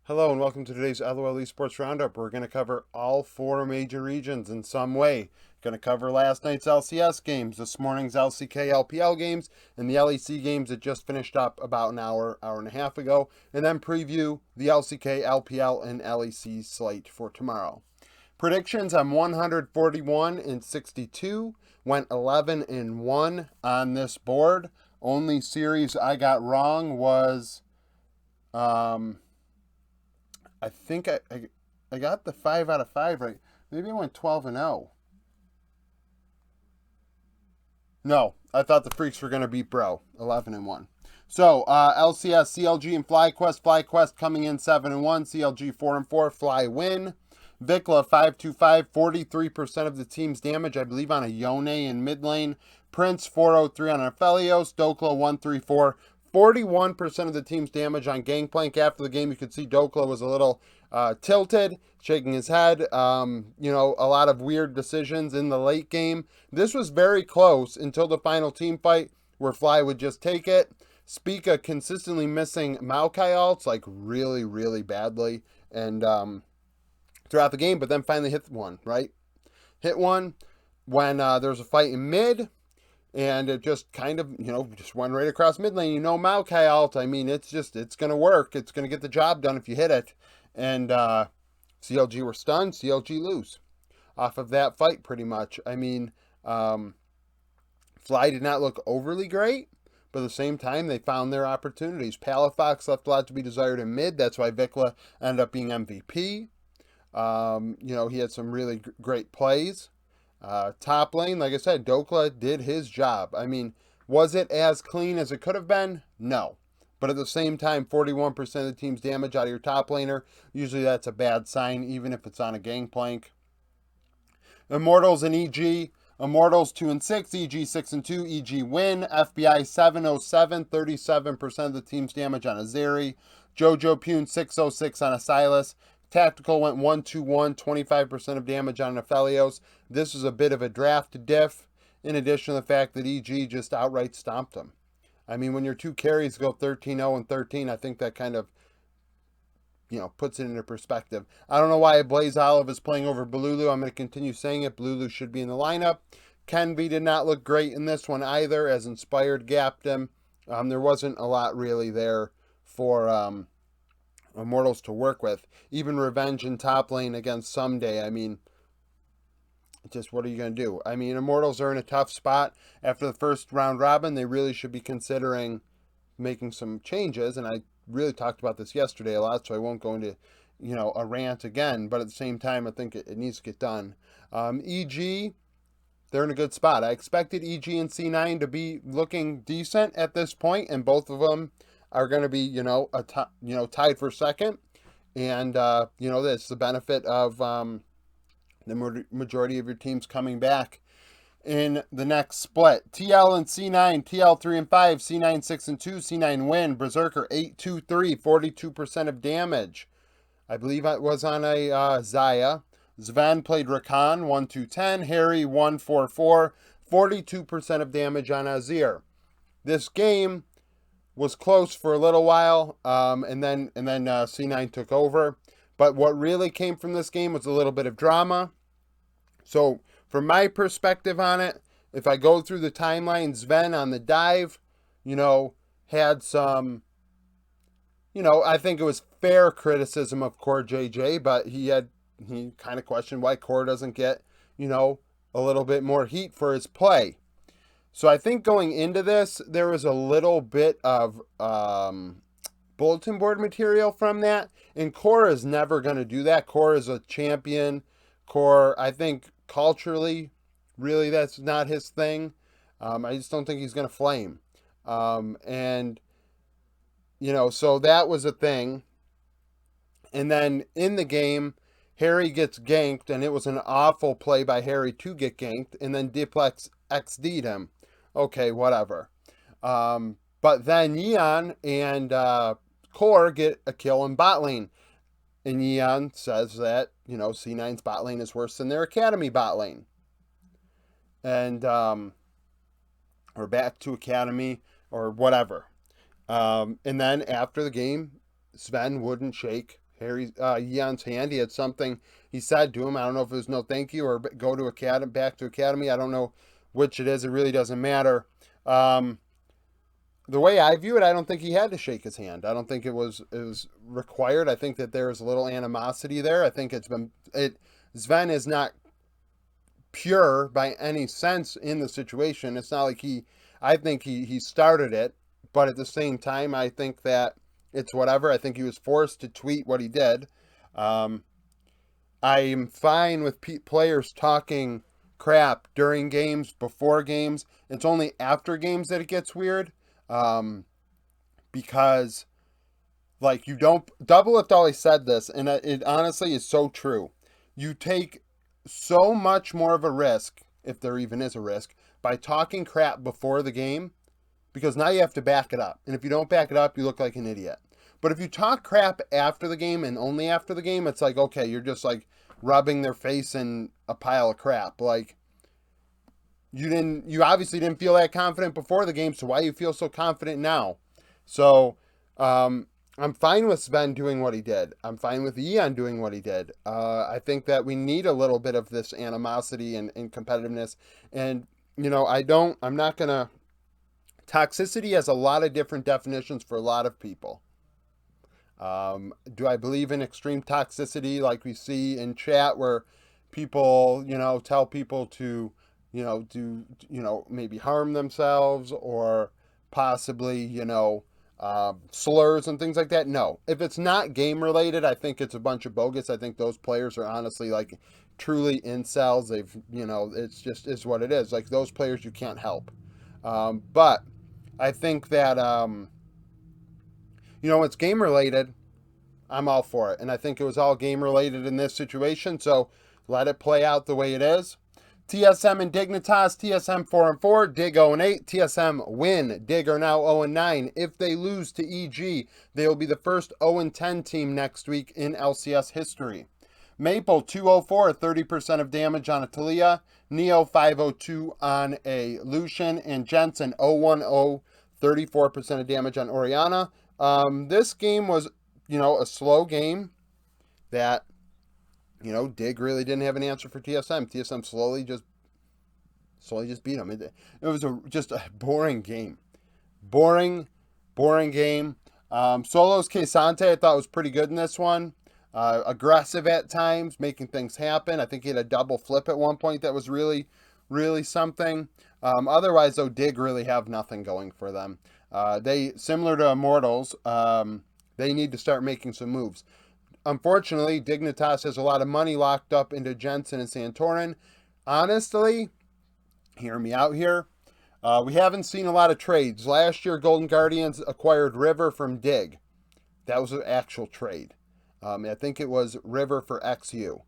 Hello and welcome to today's LOL Esports Roundup. We're going to cover all four major regions in some way. Going to cover last night's LCS games, this morning's LCK LPL games, and the LEC games that just finished up about an hour and a half ago, and then preview the LCK, LPL, and LEC slate for tomorrow. Predictions: I'm 141 and 62, went 11 and 1 on this board. Only series I got wrong was I think I got the 5 out of 5 right. Maybe I went 12 and 0. No, I thought the Freaks were going to beat Bro, 11 and 1. So, LCS, CLG, and FlyQuest. FlyQuest coming in 7 and 1, CLG 4 and 4, Fly win. Vikla 525, 43% of the team's damage, I believe, on a Yone in mid lane. Prince 403 on Aphelios. Dokla 134, 41% of the team's damage on Gangplank. After the game, you could see Dokla was a little tilted, shaking his head. A lot of weird decisions in the late game. This was very close until the final team fight where Fly would just take it. Spica consistently missing Maokai ults, like really, really badly, and throughout the game, but then finally hit one, right? Hit one when there was a fight in mid, and it just kind of, just went right across mid lane. Maokai ult, I mean, it's going to work. It's going to get the job done if you hit it. And CLG were stunned. CLG lose off of that fight, pretty much. I mean, Fly did not look overly great, but at the same time, they found their opportunities. Palafox left a lot to be desired in mid. That's why Vikla ended up being MVP. He had some really great plays. Top lane, like I said, Dokla did his job. I mean, was it as clean as it could have been? No. But at the same time, 41% of the team's damage out of your top laner, usually that's a bad sign, even if it's on a gangplank. Immortals and EG. Immortals 2 and 6, EG 6 and 2, EG win. FBI 707, 37% of the team's damage on a Zeri. Jojo Pune 606 on a Silas. Tactical went 1-2-1, 25% of damage on Aphelios. This was a bit of a draft diff, in addition to the fact that EG just outright stomped them. I mean, when your two carries go 13-0 and 13, I think that kind of, puts it into perspective. I don't know why Blaze Olive is playing over Balulu. I'm going to continue saying it. Balulu should be in the lineup. Kenvi did not look great in this one either, as Inspired gapped him. There wasn't a lot really there for Immortals to work with. Even Revenge in top lane against Someday, I mean, just what are you going to do? I mean, Immortals are in a tough spot. After the first round robin, they really should be considering making some changes, and I really talked about this yesterday a lot, so I won't go into, a rant again, but at the same time, I think it needs to get done. EG, they're in a good spot. I expected EG and C9 to be looking decent at this point, and both of them are going to be, tied for second. And, that's the benefit of the majority of your teams coming back in the next split. TL and C9, TL 3 and 5, C9 6 and 2, C9 win. Berserker 8-2-3, 42% of damage. I believe it was on a Xayah. Sven played Rakan 1-2-10, Harry 1-4-4, 42% of damage on Azir. This game was close for a little while, and then C9 took over. But what really came from this game was a little bit of drama. So, from my perspective on it, if I go through the timeline, Sven on the dive, had some, I think it was fair criticism of Core JJ, but he kind of questioned why Core doesn't get, a little bit more heat for his play. So I think going into this, there was a little bit of bulletin board material from that. And Core is never going to do that. Core is a champion. Core, I think, culturally, really, that's not his thing. I just don't think he's going to flame. So that was a thing. And then in the game, Harry gets ganked, and it was an awful play by Harry to get ganked. And then Diplex XD'd him. Okay, whatever. But then Yeon and Core get a kill in bot lane. And Yeon says that, C9's bot lane is worse than their Academy bot lane. And we're back to Academy or whatever. And then after the game, Sven wouldn't shake Yeon's hand. He had something he said to him. I don't know if it was no thank you or go to academy, back to academy. I don't know which it is. It really doesn't matter. Um, the way I view it, I don't think he had to shake his hand. I don't think it was required. I think that there's a little animosity there. I think Sven is not pure by any sense in the situation. It's not like I think he started it, but at the same time, I think that it's whatever. I think he was forced to tweet what he did. Um, I'm fine with players talking crap during games, before games. It's only after games that it gets weird. Um, because like you don't Double Lift always said this, and it honestly is so true. You take so much more of a risk, if there even is a risk, by talking crap before the game, because now you have to back it up. And if you don't back it up, you look like an idiot. But if you talk crap after the game and only after the game, it's like, okay, you're just like rubbing their face in a pile of crap. Like you obviously didn't feel that confident before the game, so why do you feel so confident now? So, I'm fine with Sven doing what he did. I'm fine with Eon doing what he did. I think that we need a little bit of this animosity and competitiveness. And, I'm not going to. Toxicity has a lot of different definitions for a lot of people. Do I believe in extreme toxicity like we see in chat where people, tell people to, maybe harm themselves or possibly, slurs and things like that? No. If it's not game related, I think it's a bunch of bogus. I think those players are honestly like truly incels. They've, it's just is what it is. Like those players you can't help. But I think that, it's game related. I'm all for it. And I think it was all game related in this situation. So let it play out the way it is. TSM and Dignitas, TSM 4-4, Dig 0-8, TSM win. Dig are now 0-9. If they lose to EG, they will be the first 0-10 team next week in LCS history. Maple 204, 30% of damage on a Talia. Neo 502 on a Lucian. And Jensen 010, 34% of damage on Oriana. This game was, a slow game that Dig really didn't have an answer for TSM. TSM slowly just beat them. It was just a boring game. Boring game. Solos Kesante I thought was pretty good in this one. Aggressive at times, making things happen. I think he had a double flip at one point that was really, really something. Otherwise, though, Dig really have nothing going for them. They, similar to Immortals, they need to start making some moves. Unfortunately, Dignitas has a lot of money locked up into Jensen and Santorin. Honestly, hear me out here. We haven't seen a lot of trades. Last year, Golden Guardians acquired River from Dig. That was an actual trade. I think it was River for XU.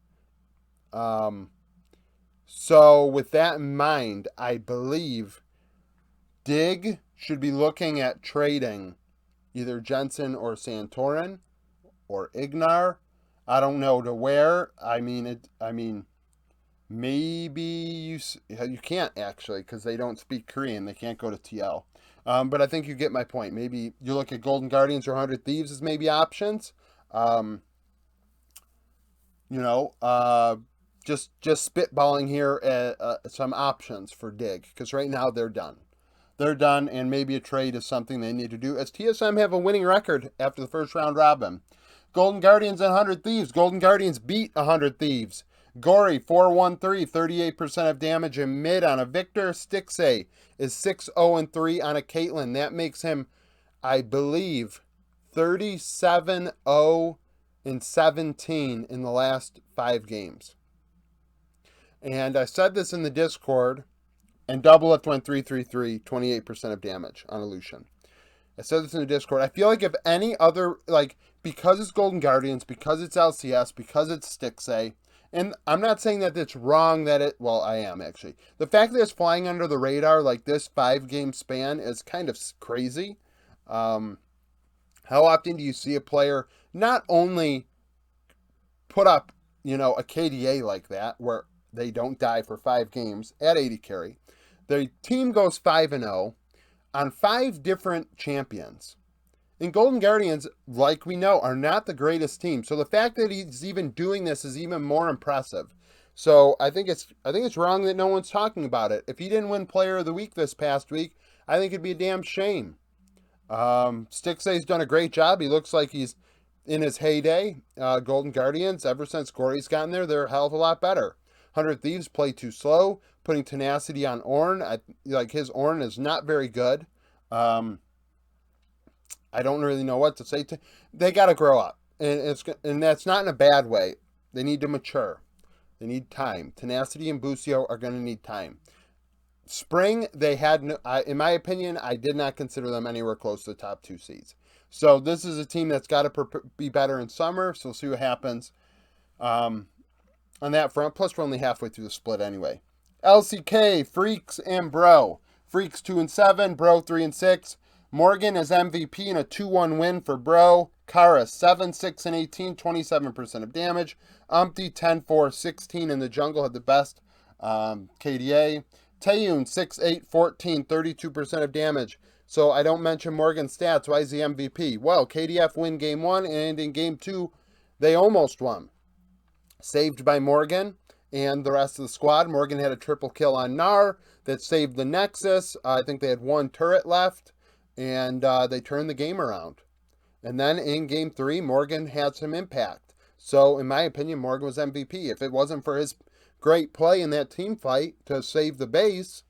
So with that in mind, I believe Dig should be looking at trading either Jensen or Santorin or Ignar. I don't know to where. Maybe you can't actually because they don't speak Korean. They can't go to TL. But I think you get my point. Maybe you look at Golden Guardians or 100 Thieves as maybe options. Just spitballing here at some options for Dig because right now they're done. They're done, and maybe a trade is something they need to do. As TSM have a winning record after the first round robin. Golden Guardians and 100 Thieves. Golden Guardians beat 100 Thieves. Gory, 413, 38% of damage in mid on a Victor. Stixay is 6-0-3 on a Caitlyn. That makes him, I believe, 37-0-17 in the last 5 games. And I said this in the Discord, and Double Lift went 3-3-3, 28% of damage on a Lucian. I said this in the Discord. I feel like if any other, because it's Golden Guardians, because it's LCS, because it's Stixay, and I'm not saying that it's wrong I am actually. The fact that it's flying under the radar like this 5-game span is kind of crazy. How often do you see a player not only put up, a KDA like that, where they don't die for 5 games at 80 carry. The team goes 5-0 on 5 different champions. And Golden Guardians, like we know, are not the greatest team. So the fact that he's even doing this is even more impressive. So I think it's wrong that no one's talking about it. If he didn't win Player of the Week this past week, I think it'd be a damn shame. Stixay's done a great job. He looks like he's in his heyday. Golden Guardians, ever since Gory's gotten there, they're a hell of a lot better. 100 Thieves play too slow, putting tenacity on Ornn. Like his Ornn is not very good. I don't really know what to say. They got to grow up, and that's not in a bad way. They need to mature. They need time. Tenacity and Busio are going to need time. Spring, they had, no, in my opinion, I did not consider them anywhere close to the top 2 seeds. So this is a team that's got to be better in summer. So we'll see what happens on that front. Plus, we're only halfway through the split anyway. LCK, Freaks, and Bro. Freaks 2-7, Bro 3-6. Morgan is MVP in a 2-1 win for Bro. Kara 7-6-18, 27% of damage. Umpty 10-4-16 in the jungle, had the best KDA. Taeyun 6-8-14, 32% of damage. So I don't mention Morgan's stats. Why is he MVP? Well, KDF win game 1, and in game 2, they almost won. Saved by Morgan and the rest of the squad. Morgan had a triple kill on Gnar that saved the Nexus. I think they had 1 turret left, and they turned the game around. And then in game 3, Morgan had some impact. So in my opinion, Morgan was MVP. If it wasn't for his great play in that team fight to save the base,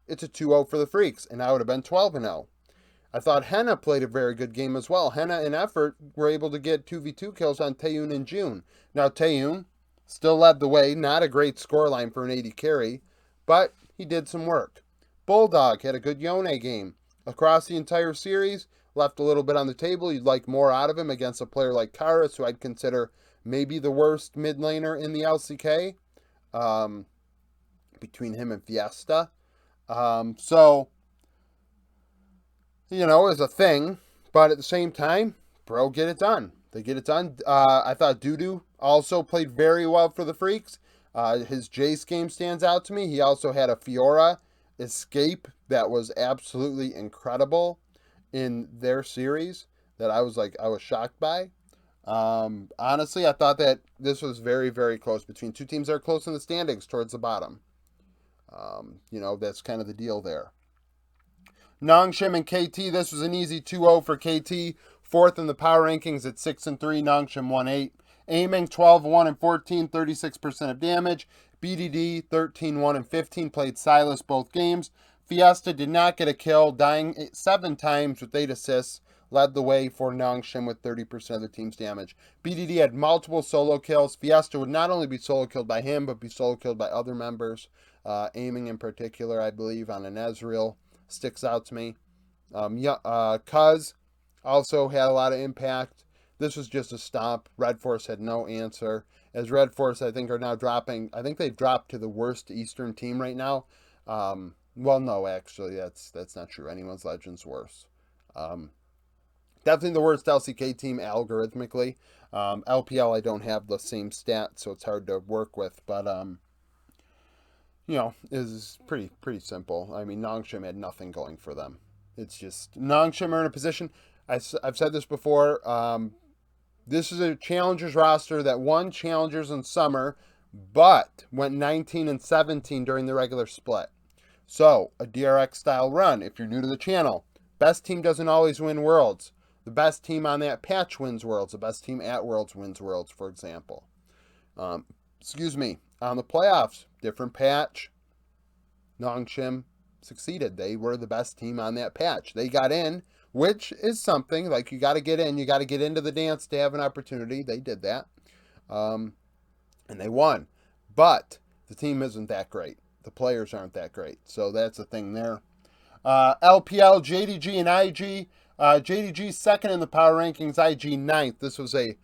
it's a 2-0 for the Freaks, and I would have been 12-0. I thought Henna played a very good game as well. Henna and Effort were able to get 2v2 kills on Taeyun and June. Now Taeyun still led the way, not a great scoreline for an 80 carry, but he did some work. Bulldog had a good Yone game. Across the entire series, left a little bit on the table. You'd like more out of him against a player like Karis, who I'd consider maybe the worst mid laner in the LCK. Between him and Fiesta. So, you know, is a thing, but at the same time, Bro get it done. They get it done. I thought Dudu also played very well for the Freaks. His Jace game stands out to me. He also had a Fiora escape that was absolutely incredible in their series that I was shocked by. Honestly, I thought that this was very, very close between two teams that are close in the standings towards the bottom. You know, that's kind of the deal there. Nongshim and KT, this was an easy 2-0 for KT. 4th in the power rankings at 6-3, Nongshim 1-8. Aiming 12-1-14, 36% of damage. BDD 13-1-15, played Silas both games. Fiesta did not get a kill, dying 7 times with 8 assists. Led the way for Nongshim with 30% of the team's damage. BDD had multiple solo kills. Fiesta would not only be solo killed by him, but be solo killed by other members. Aiming in particular, I believe, on an Ezreal sticks out to me. Cuz also had a lot of impact. This was just a stomp. Red Force had no answer. As Red Force, I think, are now dropping. I think they've dropped to the worst Eastern team right now. Well, no, actually, that's not true. Anyone's Legend's worse. Definitely the worst LCK team algorithmically. LPL, I don't have the same stats, so it's hard to work with. But, you know, is pretty simple. I mean, Nongshim had nothing going for them. It's just, Nongshim are in a position, I've said this before, this is a Challengers roster that won Challengers in summer, but went 19-17 during the regular split. So, a DRX style run, if you're new to the channel. Best team doesn't always win Worlds. The best team on that patch wins Worlds. The best team at Worlds wins Worlds, for example. On the playoffs, different patch. Nongshim succeeded. They were the best team on that patch. They got in, which is something. Like, you got to get in. You got to get into the dance to have an opportunity. They did that. And they won. But the team isn't that great. The players aren't that great. So that's the thing there. LPL, JDG, and IG. JDG second in the power rankings, IG ninth. This was a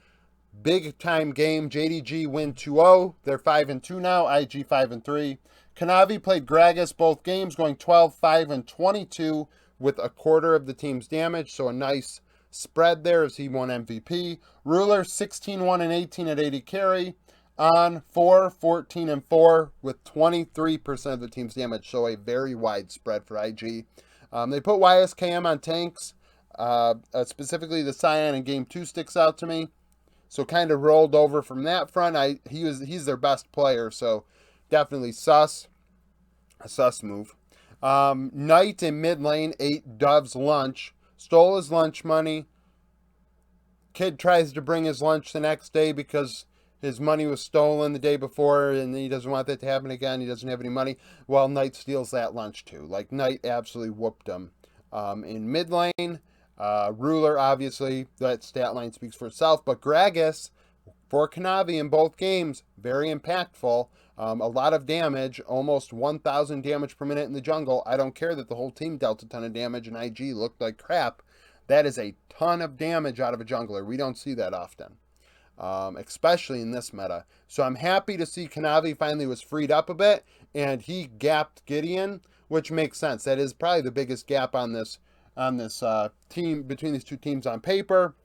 big time game. JDG win 2-0. They're 5-2 now. IG 5-3. Kanavi played Gragas both games, going 12-5-22 with a quarter of the team's damage. So a nice spread there as he won MVP. Ruler 16-1-18 at 80 carry. On 4-14-4 with 23% of the team's damage. So a very wide spread for IG. They put YSKM on tanks. Specifically, the Cyan in Game 2 sticks out to me. So kind of rolled over from that front. He's their best player, so definitely a sus move. Knight in mid lane ate Dove's lunch, stole his lunch money. Kid tries to bring his lunch the next day because his money was stolen the day before, and he doesn't want that to happen again. He doesn't have any money. Well, Knight steals that lunch too. Like, Knight absolutely whooped him. In mid lane, Ruler, obviously, that stat line speaks for itself. But Gragas, for Kanavi in both games, very impactful. A lot of damage, almost 1,000 damage per minute in the jungle. I don't care that the whole team dealt a ton of damage and IG looked like crap. That is a ton of damage out of a jungler. We don't see that often, especially in this meta. So I'm happy to see Kanavi finally was freed up a bit, and he gapped Gideon, which makes sense. That is probably the biggest gap on this team, between these two teams on paper.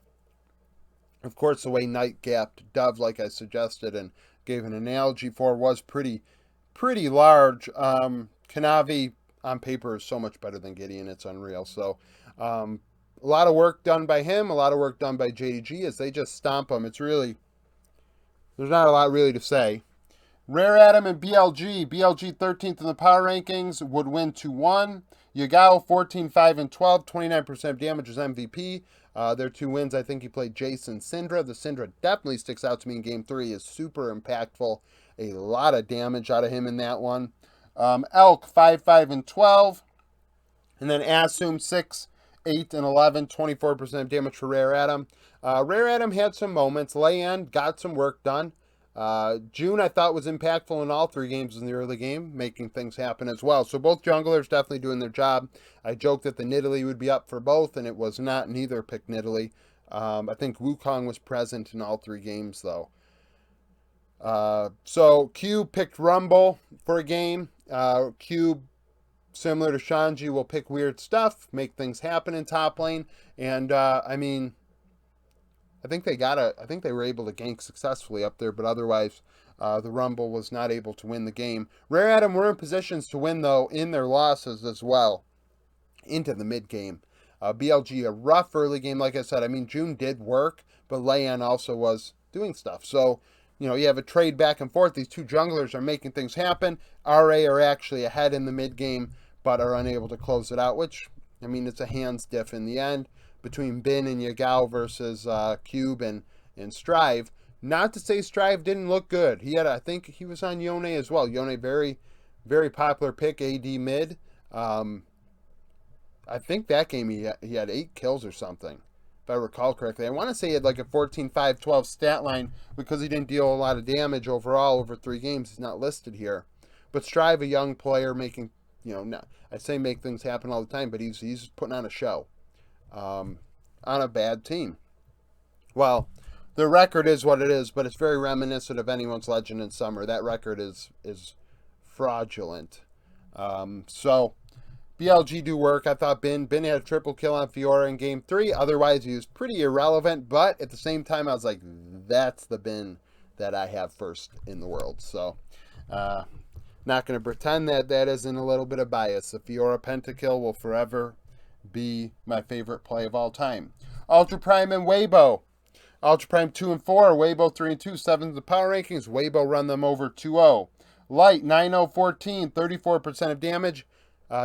Of course, the way Knight gapped Dove, like I suggested and gave an analogy for, was pretty large. Kanavi on paper is so much better than Gideon. It's unreal. So a lot of work done by him, a lot of work done by JDG as they just stomp him. It's really, there's not a lot really to say. Rare Adam and BLG. BLG 13th in the power rankings, would win 2-1. Yagao 14, 5, and 12, 29% damage is MVP. Their 2 wins, I think he played Jason Syndra. The Syndra definitely sticks out to me in Game 3. Is super impactful. A lot of damage out of him in that one. Elk 5, 5, and 12. And then Assume 6, 8, and 11, 24% damage for Rare Adam. Rare Adam had some moments. Leyan got some work done. June, I thought, was impactful in all 3 games in the early game, making things happen as well. So both junglers definitely doing their job. I joked that the Nidalee would be up for both, and it was not. Neither picked Nidalee. I think Wukong was present in all 3 games, though. So Q picked Rumble for a game. Q, similar to Shanji, will pick weird stuff, make things happen in top lane. And, I mean, I think they were able to gank successfully up there, but otherwise, the Rumble was not able to win the game. Rare Adam were in positions to win, though, in their losses as well, into the mid game. BLG, a rough early game, like I said. I mean, June did work, but Leyan also was doing stuff. So, you have a trade back and forth. These 2 junglers are making things happen. RA are actually ahead in the mid game, but are unable to close it out, which, I mean, it's a hands diff in the end between Bin and Yagao versus Cube and Strive. Not to say Strive didn't look good. I think he was on Yone as well. Yone, very, very popular pick, AD mid. I think that game he had 8 kills or something, if I recall correctly. I want to say he had like a 14, 5, 12 stat line because he didn't deal a lot of damage overall over 3 games. He's not listed here. But Strive, a young player making, I say make things happen all the time, but he's putting on a show. On a bad team. Well, the record is what it is, but it's very reminiscent of anyone's Legend in Summer. That record is fraudulent. So BLG do work. I thought Bin had a triple kill on Fiora in Game 3. Otherwise, he was pretty irrelevant, but at the same time, I was like, that's the Bin that I have first in the world. So, not going to pretend that isn't a little bit of bias. The Fiora pentakill will forever be my favorite play of all time. Ultra Prime and Weibo. Ultra Prime 2 and 4, Weibo 3 and 2, 7th the power rankings. Weibo run them over 2-0. Light 9-0, 14, 34% of damage.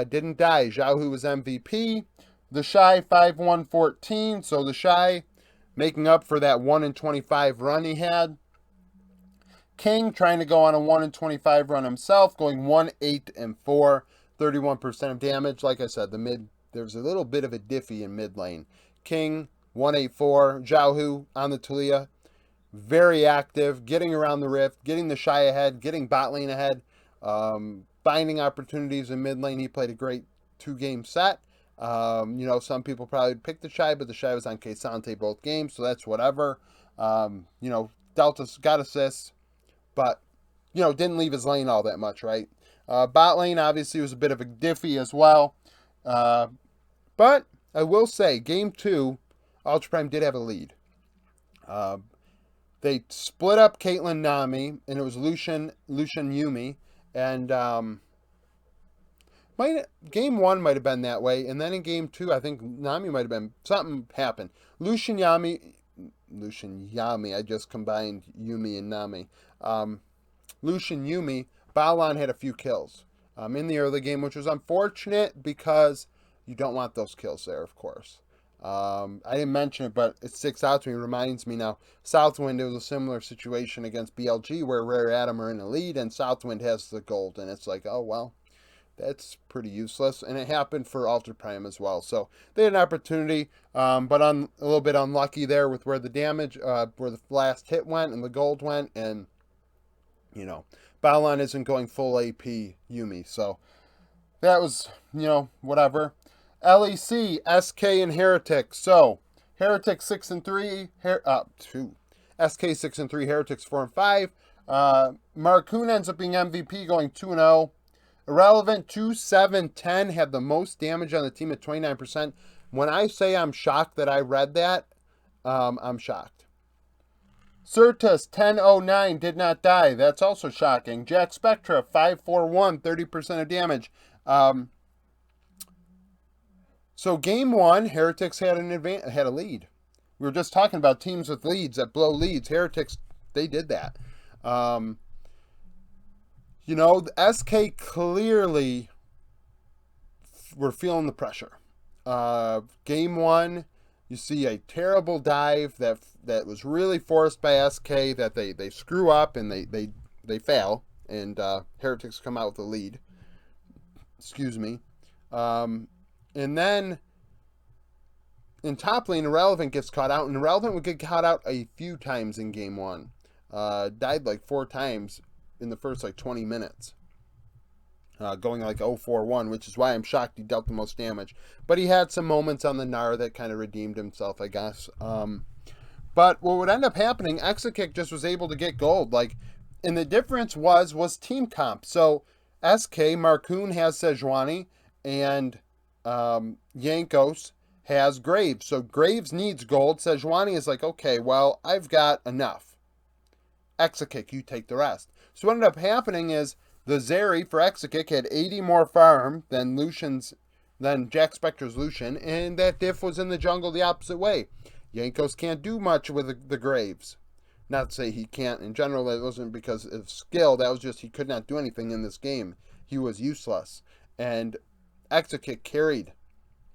Didn't die. Xiaohu was MVP. The Shy 5-1, 14. So the Shy making up for that 1-25 run he had. King trying to go on a 1-25 run himself, going 1-8 and 4, 31% of damage. Like I said, there's a little bit of a diffy in mid lane. King 1-8-4, Xiaohu on the Talia, very active, getting around the rift, getting the Shy ahead, getting bot lane ahead, finding opportunities in mid lane. He played a great 2-game set. Some people probably picked the Shy, but the Shy was on K'Sante both games, so that's whatever. Delta's got assists, but didn't leave his lane all that much, right? Bot lane obviously was a bit of a diffy as well. But I will say, Game 2, Ultra Prime did have a lead. They split up Caitlyn Nami, and it was Lucian Yumi, and Game 1 might have been that way, and then in game 2, I think Nami might have been, something happened. Lucian Yami, I just combined Yumi and Nami. Lucian Yumi, Balan had a few kills in the early game, which was unfortunate because you don't want those kills there, of course. I didn't mention it, but it sticks out to me, reminds me now. Southwind, it was a similar situation against BLG where Rare Atom are in the lead and Southwind has the gold, and it's like, oh, well, that's pretty useless. And it happened for Alter Prime as well. So they had an opportunity, but a little bit unlucky there with where the damage, where the last hit went and the gold went. And, you know, Balan isn't going full AP Yumi. So that was, whatever. LEC, SK, and Heretics. So Heretics 6-3, SK 6-3, Heretics 4-5. Marcoon ends up being MVP, going 2-0. Irrelevant 2-7-10 had the most damage on the team at 29%. When I say I'm shocked that I read that, I'm shocked. Certus 10-09 did not die. That's also shocking. Jack Spectra 5-4-1, 30% of damage. So game 1, Heretics had a lead. We were just talking about teams with leads that blow leads. Heretics, they did that. The SK clearly were feeling the pressure. Game 1, you see a terrible dive that was really forced by SK, that they screw up and they fail, and Heretics come out with the lead. Excuse me. And then in top lane, Irrelevant gets caught out, and Irrelevant would get caught out a few times in game 1. Died like 4 times in the first 20 minutes. Going 0-4-1, which is why I'm shocked he dealt the most damage. But he had some moments on the Gnar that kind of redeemed himself, I guess. But what would end up happening, Exakick just was able to get gold. And the difference was team comp. So SK, Marcoon has Sejuani, and Yankos has Graves. So Graves needs gold. Sejuani is like, okay, well, I've got enough. Exakick, you take the rest. So what ended up happening is the Zeri for Exakick had 80 more farm than Jack Spectra's Lucian, and that diff was in the jungle the opposite way. Yankos can't do much with the Graves. Not to say he can't in general, that wasn't because of skill, that was just he could not do anything in this game. He was useless. And Exakick carried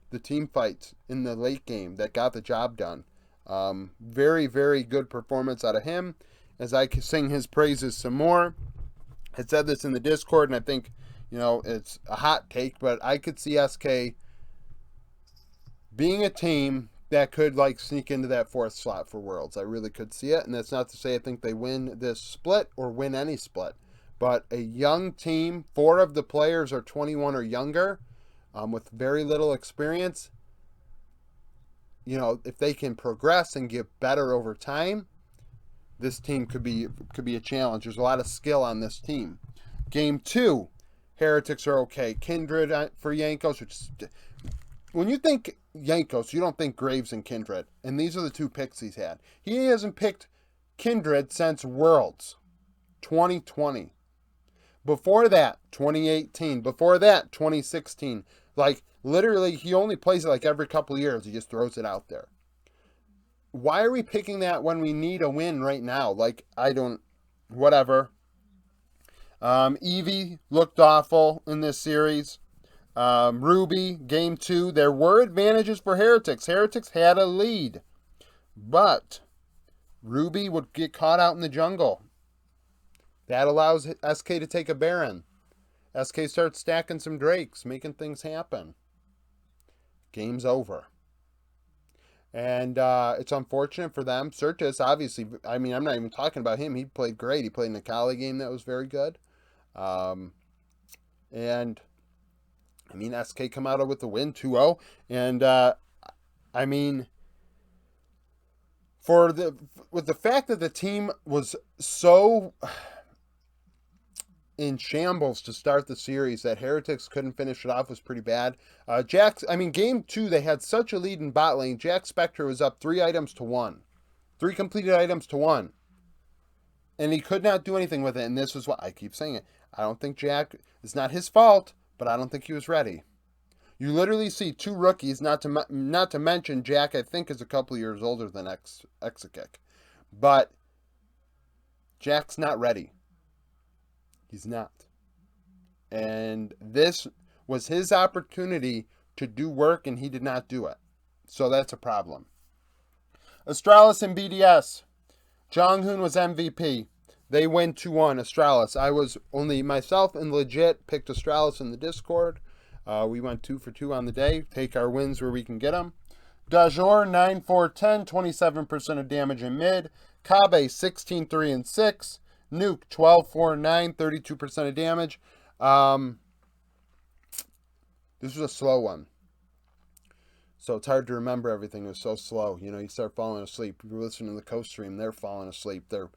the team fights in the late game that got the job done. Very, very good performance out of him. As I sing his praises some more, I said this in the Discord, and I think, it's a hot take, but I could see SK being a team that could sneak into that 4th slot for Worlds. I really could see it, and that's not to say I think they win this split or win any split, but a young team, 4 of the players are 21 or younger, with very little experience. If they can progress and get better over time, this team could be a challenge. There's a lot of skill on this team. Game 2, Heretics are okay. Kindred for Yankos, when you think Yankos, you don't think Graves and Kindred. And these are the 2 picks he's had. He hasn't picked Kindred since Worlds 2020. Before that, 2018. Before that, 2016. Literally, he only plays it every couple of years. He just throws it out there. Why are we picking that when we need a win right now? Whatever. Eevee looked awful in this series. Ruby, game 2, there were advantages for Heretics. Heretics had a lead, but Ruby would get caught out in the jungle. That allows SK to take a Baron. SK starts stacking some Drakes, making things happen. Game's over. And it's unfortunate for them. Certus, obviously, I'm not even talking about him. He played great. He played in a Kali game that was very good. SK come out with the win, 2-0. And, with the fact that the team was so in shambles to start the series that Heretics couldn't finish it off was pretty bad. Game 2, they had such a lead in bot lane. Jack Spectre was up 3 items to 1. 3 completed items to 1. And he could not do anything with it. And this is what I keep saying it. I don't think Jack, it's not his fault, but I don't think he was ready. You literally see two rookies, not to mention Jack. I think is a couple of years older than Exakick, but Jack's not ready. He's not, and this was his opportunity to do work, and he did not do it. So that's a problem. Astralis and BDS. Jonghoon was MVP. They win 2-1. Astralis. I was only myself and legit picked Astralis in the Discord. We went 2 for 2 on the day. Take our wins where we can get them. Dajor 9-4-10, 27% of damage in mid. Kabe 16-3-6. Nuke 12-4-9, 32% of damage. This was a slow one. So it's hard to remember everything. It was so slow. You know, you start falling asleep. You're listening to the co-stream. They're falling asleep. They're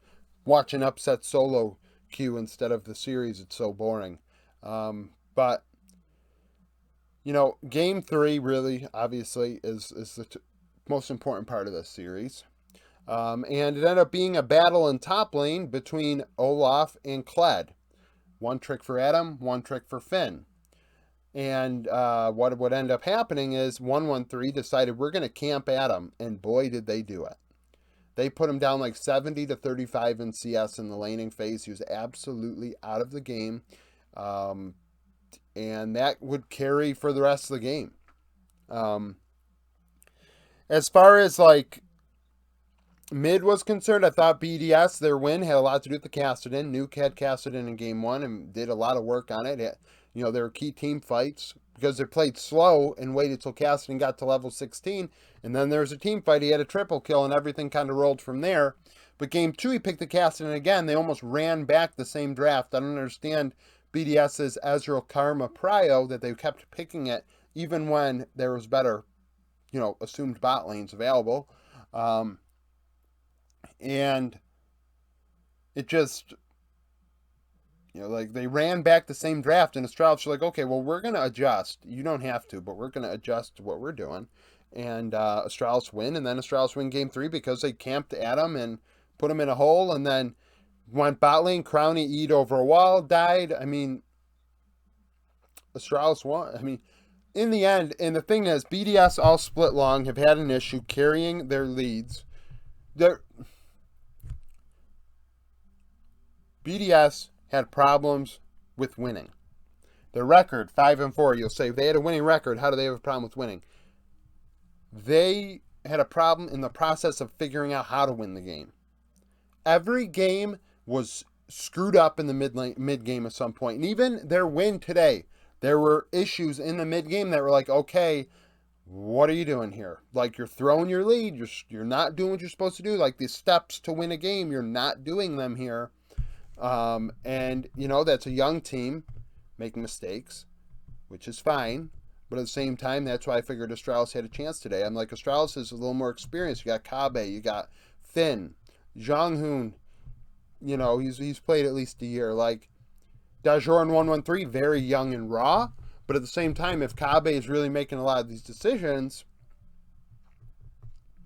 watching Upset solo queue instead of the series. It's so boring. But, you know, Game 3 really, obviously, is the most important part of this series. And it ended up being a battle in top lane between Olaf and Kled. One trick for Adam, one trick for Finn. And what would end up happening is 113 decided we're going to camp Adam, and boy, did they do it. They put him down like 70-35 in CS in the laning phase. He was absolutely out of the game, and that would carry for the rest of the game. As far as like mid was concerned, I thought BDS, their win had a lot to do with the Cassidy. Nuke had Cassidy in game 1 and did a lot of work on it. You know, there were key team fights because they played slow and waited till Cassidy got to level 16. And then there was a team fight. He had a triple kill and everything kind of rolled from there. But game 2, he picked the Cassidy again. They almost ran back the same draft. I don't understand BDS's Ezreal Karma Prio that they kept picking it even when there was better, you know, assumed bot lanes available. And it just, you know, like they ran back the same draft, and Astralis were like, okay, well, we're going to adjust. You don't have to, but we're going to adjust to what we're doing. And Astralis win, and then Astralis win game 3 because they camped Adam and put him in a hole, and then went bot lane, Crowny E'd over a wall, died. I mean, Astralis won. I mean, in the end, and the thing is, BDS all split long have had an issue carrying their leads. BDS had problems with winning. Their record, 5-4, you'll say, if they had a winning record, how do they have a problem with winning? They had a problem in the process of figuring out how to win the game. Every game was screwed up in the mid game at some point. And even their win today, there were issues in the mid game that were like, okay, what are you doing here? Like, you're throwing your lead. You're not doing what you're supposed to do. Like, the steps to win a game, you're not doing them here. And, you know, that's a young team making mistakes, which is fine. But at the same time, that's why I figured Astralis had a chance today. I'm like, Astralis is a little more experienced. You got Kabe, you got Finn, Jonghoon, you know, he's played at least a year. Like, Dajor and 113, very young and raw. But at the same time, if Kabe is really making a lot of these decisions,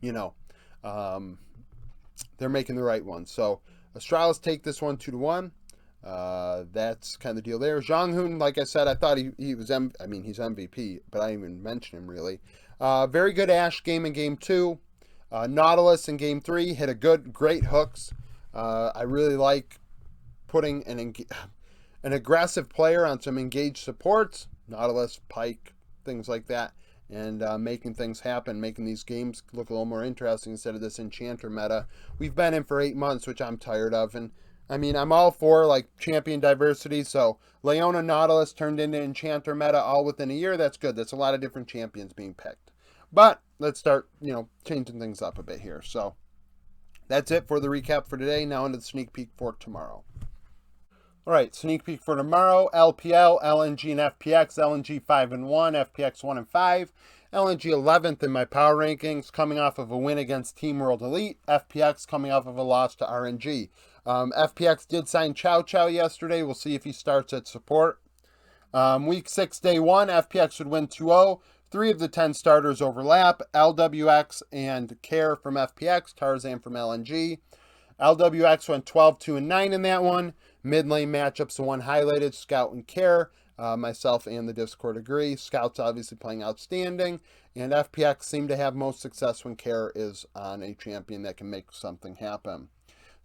you know, they're making the right ones. So, Astralis take this one 2-1. That's kind of the deal there. Jonghoon, like I said, I thought he was, he's MVP, but I didn't even mention him really. Very good Ashe game in game 2. Nautilus in game 3 hit a great hooks. I really like putting an aggressive player on some engaged supports, Nautilus, Pike, things like that, and making things happen, making these games look a little more interesting instead of this Enchanter meta we've been in for 8 months, which I'm tired of. And I mean, I'm all for like champion diversity, so Leona Nautilus turned into Enchanter meta all within a year. That's good. That's a lot of different champions being picked. But let's start, you know, changing things up a bit here. So that's it for the recap for today. Now into the sneak peek for tomorrow. All right, sneak peek for tomorrow. LPL, LNG, and FPX. LNG 5-1, FPX 1-5. LNG 11th in my power rankings, coming off of a win against Team World Elite. FPX coming off of a loss to RNG. FPX did sign Chow Chow yesterday. We'll see if he starts at support. Week 6, day 1, FPX would win 2-0. 3 of the 10 starters overlap. LWX and Care from FPX, Tarzan from LNG. LWX went 12-2-9 in that one. Mid lane matchups, the one highlighted, Scout and Care. Myself and the Discord agree. Scout's obviously playing outstanding, and FPX seem to have most success when Care is on a champion that can make something happen.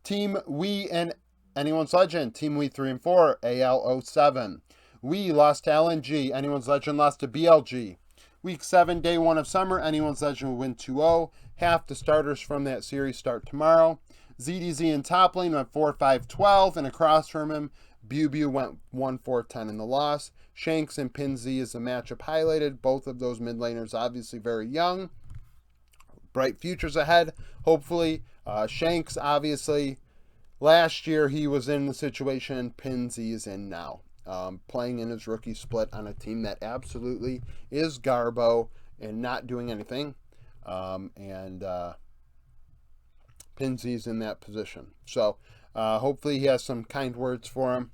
Team We and Anyone's Legend. Team We 3 and 4, AL07. We lost to LNG. Anyone's Legend lost to BLG. Week 7, day 1 of summer. Anyone's Legend will win 2-0. Half the starters from that series start tomorrow. ZDZ in top lane went 4-5-12, and across from him, Bew went 1-4-10 in the loss. Shanks and Pinzy is the matchup highlighted. Both of those mid laners obviously very young. Bright futures ahead, hopefully. Shanks, obviously, last year he was in the situation Pinzy is in now. Playing in his rookie split on a team that absolutely is Garbo and not doing anything. Pinzy's in that position. So hopefully he has some kind words for him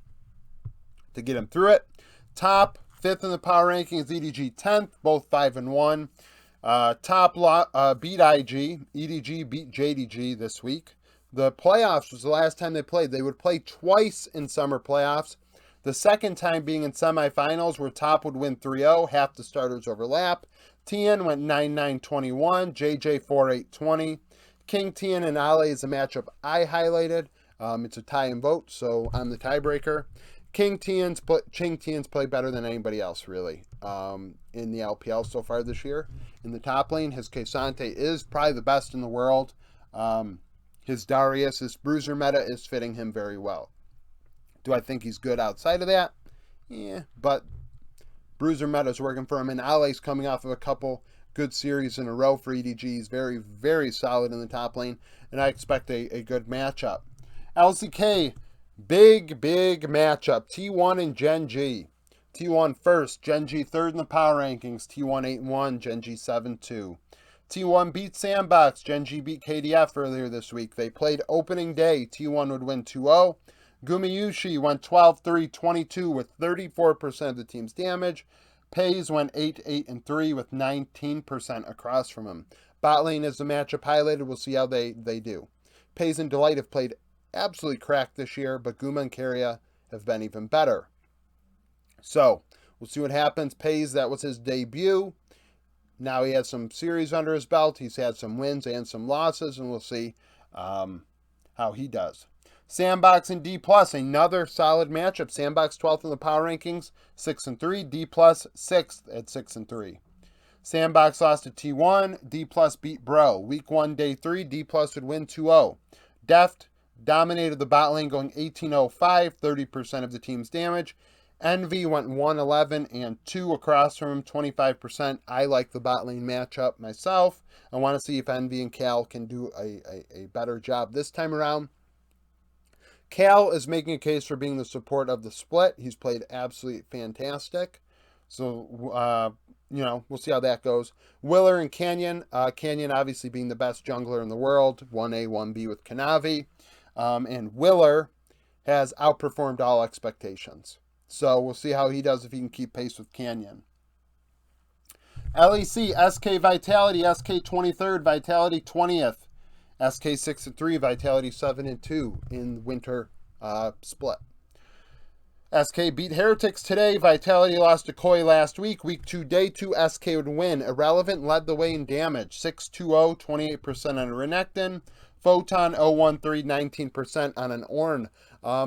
to get him through it. Top 5th in the power rankings, EDG 10th, both 5-1. Top beat IG. EDG beat JDG this week. The playoffs was the last time they played. They would play twice in summer playoffs. The second time being in semifinals where Top would win 3-0. Half the starters overlap. TN went 9-9-21. JJ 4-8-20. King Tien and Ale is a matchup I highlighted. It's a tie and vote, so I'm the tiebreaker. King Tien's play better than anybody else, really, in the LPL so far this year. In the top lane, his Kesante is probably the best in the world. His Darius, his Bruiser meta is fitting him very well. Do I think he's good outside of that? Yeah, but Bruiser meta is working for him, and Ale's coming off of a couple good series in a row for EDG. He's very, very solid in the top lane, and I expect a good matchup. LCK, big matchup. T1 and Gen G. T1 first, Gen G third in the power rankings. T1 8-1, Gen G 7-2. T1 beat Sandbox. Gen G beat KDF earlier this week. They played opening day. T1 would win 2-0. Gumayushi went 12-3-22 with 34% of the team's damage. Pays went 8-8-3 with 19% across from him. Bot lane is the matchup highlighted. We'll see how they do. Pays and Delight have played absolutely cracked this year, but Guma and Keria have been even better. So, we'll see what happens. Pays, that was his debut. Now he has some series under his belt. He's had some wins and some losses, and we'll see how he does. Sandbox and D+, another solid matchup. Sandbox 12th in the power rankings, 6-3. D+, 6th at 6-3. Sandbox lost to T1. D+ beat Bro. Week 1, day 3. D+ would win 2-0. Deft dominated the bot lane, going 18-0-5, 30% of the team's damage. Envy went 1-11-2 across from him, 25%. I like the bot lane matchup myself. I want to see if Envy and Cal can do a better job this time around. Cal is making a case for being the support of the split. He's played absolutely fantastic. So, we'll see how that goes. Willer and Canyon. Canyon obviously being the best jungler in the world. 1A, 1B with Kanavi. And Willer has outperformed all expectations. So we'll see how he does if he can keep pace with Canyon. LEC, SK Vitality, SK 23rd, Vitality 20th. SK 6-3, Vitality 7-2 in winter split. SK beat Heretics today. Vitality lost to Koi last week. Week 2, day 2, SK would win. Irrelevant led the way in damage. 6-2-0, 28% on a Renekton. Photon 0-1-3, 19% on an Ornn.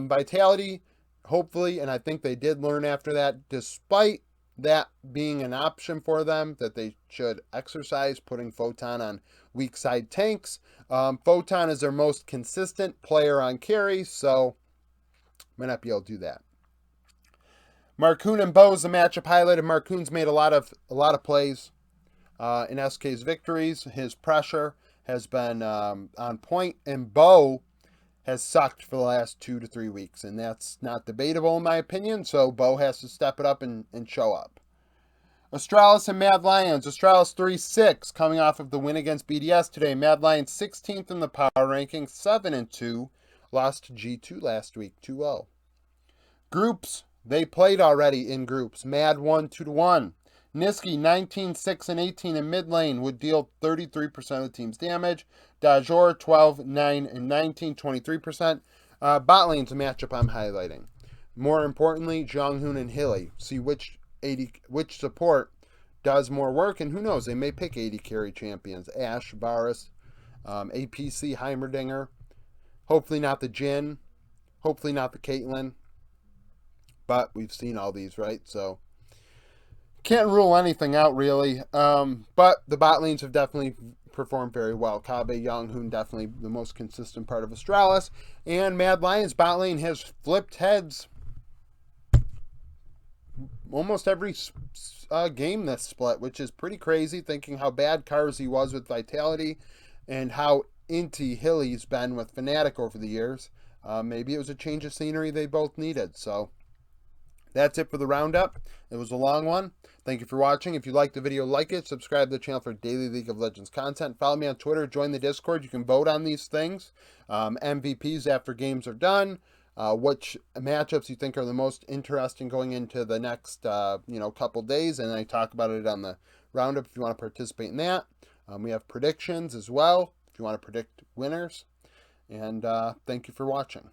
Vitality, hopefully, and I think they did learn after that, despite that being an option for them, that they should exercise putting Photon on weak side tanks. Photon is their most consistent player on carry, so might not be able to do that. Marcoon and Bo is the matchup highlighted. Marcoon's made a lot of plays in SK's victories. His pressure has been on point, and Bo has sucked for the last 2 to 3 weeks, and that's not debatable in my opinion, so Bo has to step it up and show up. Astralis and Mad Lions. Astralis 3-6 coming off of the win against BDS today. Mad Lions 16th in the power rankings, 7-2. Lost to G2 last week, 2-0. Groups, they played already in groups. Mad won 2-1. Niski 19-6-18 in mid lane would deal 33% of the team's damage. Dajor 12-9-19, 23%. Bot lane's a matchup I'm highlighting. More importantly, Jonghoon and Hilly. See which support does more work, and who knows, they may pick 80 carry champions. Ashe, Varus, APC, Heimerdinger. Hopefully not the Jhin. Hopefully not the Caitlyn. But we've seen all these, right? So can't rule anything out, really. But the bot lanes have definitely performed very well. Kobbe, Jonghoon, definitely the most consistent part of Astralis. And Mad Lions bot lane has flipped heads almost every game this split, which is pretty crazy, thinking how bad Carzzy was with Vitality and how inty Hilly's been with Fnatic over the years. Maybe it was a change of scenery they both needed. So that's it for the roundup. It was a long one. Thank you for watching. If you liked the video, like it. Subscribe to the channel for daily League of Legends content. Follow me on Twitter. Join the Discord. You can vote on these things. MVPs after games are done. Which matchups you think are the most interesting going into the next couple days. And I talk about it on the roundup if you want to participate in that. We have predictions as well if you want to predict winners. And thank you for watching.